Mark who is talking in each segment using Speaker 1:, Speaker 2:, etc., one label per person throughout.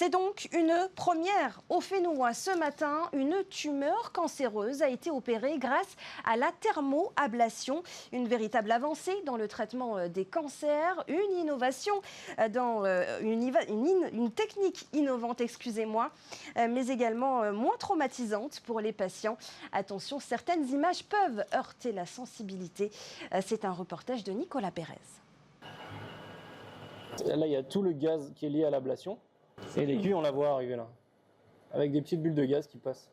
Speaker 1: C'est donc une première au Fénois. Ce matin, une tumeur cancéreuse a été opérée grâce à la thermoablation. Une véritable avancée dans le traitement des cancers, une innovation dans une technique innovante, mais également moins traumatisante pour les patients. Attention, certaines images peuvent heurter la sensibilité. C'est un reportage de Nicolas Pérez.
Speaker 2: Là, il y a tout le gaz qui est lié à l'ablation. Et l'aiguille, on la voit arriver là, avec des petites bulles de gaz qui passent.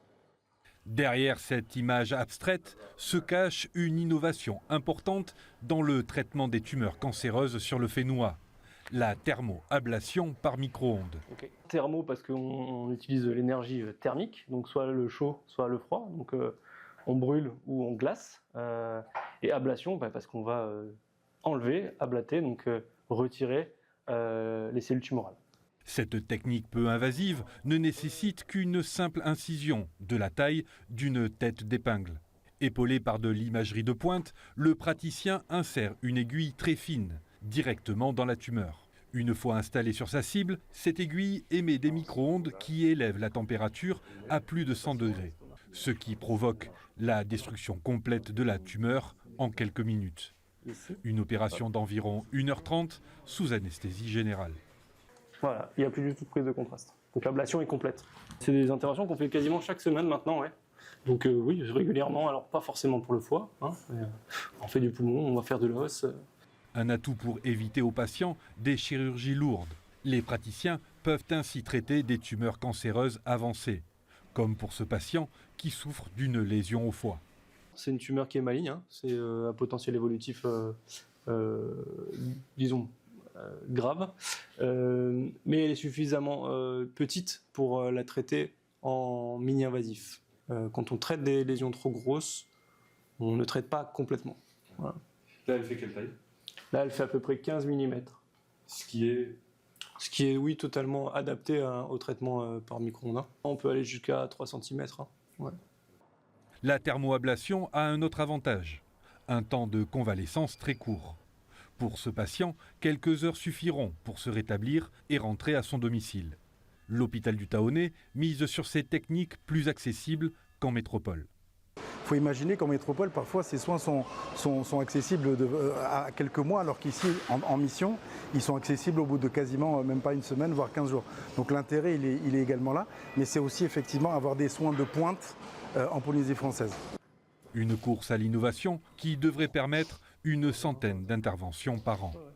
Speaker 3: Derrière cette image abstraite se cache une innovation importante dans le traitement des tumeurs cancéreuses sur le Fénois. La thermoablation par micro-ondes.
Speaker 2: Okay. Thermo parce qu'on utilise l'énergie thermique, donc soit le chaud, soit le froid. Donc on brûle ou on glace. Et ablation parce qu'on va enlever, ablater, donc retirer les cellules tumorales.
Speaker 3: Cette technique peu invasive ne nécessite qu'une simple incision de la taille d'une tête d'épingle. Épaulé par de l'imagerie de pointe, le praticien insère une aiguille très fine directement dans la tumeur. Une fois installée sur sa cible, cette aiguille émet des micro-ondes qui élèvent la température à plus de 100 degrés, ce qui provoque la destruction complète de la tumeur en quelques minutes. Une opération d'environ 1h30 sous anesthésie générale.
Speaker 2: Voilà, il n'y a plus du tout de prise de contraste. Donc l'ablation est complète. C'est des interventions qu'on fait quasiment chaque semaine maintenant, ouais. Donc oui, régulièrement, alors pas forcément pour le foie, hein, on fait du poumon, on va faire de l'os.
Speaker 3: Un atout pour éviter aux patients des chirurgies lourdes. Les praticiens peuvent ainsi traiter des tumeurs cancéreuses avancées, comme pour ce patient qui souffre d'une lésion au foie.
Speaker 2: C'est une tumeur qui est maligne, hein. C'est un potentiel évolutif, disons, grave, mais elle est suffisamment petite pour la traiter en mini-invasif. Quand on traite des lésions trop grosses, on ne traite pas complètement. Voilà.
Speaker 4: Là, elle fait quelle taille?
Speaker 2: Là, elle fait à peu près 15 mm. Ce qui est, oui, totalement adapté au traitement par micro-ondes. On peut aller jusqu'à 3 cm. Hein. Ouais.
Speaker 3: La thermoablation a un autre avantage, un temps de convalescence très court. Pour ce patient, quelques heures suffiront pour se rétablir et rentrer à son domicile. L'hôpital du Tahonais mise sur ces techniques plus accessibles qu'en métropole.
Speaker 5: Il faut imaginer qu'en métropole, parfois, ces soins sont accessibles à quelques mois, alors qu'ici, en mission, ils sont accessibles au bout de quasiment même pas une semaine, voire 15 jours. Donc l'intérêt, il est également là, mais c'est aussi effectivement avoir des soins de pointe en Polynésie française.
Speaker 3: Une course à l'innovation qui devrait permettre une centaine d'interventions par an.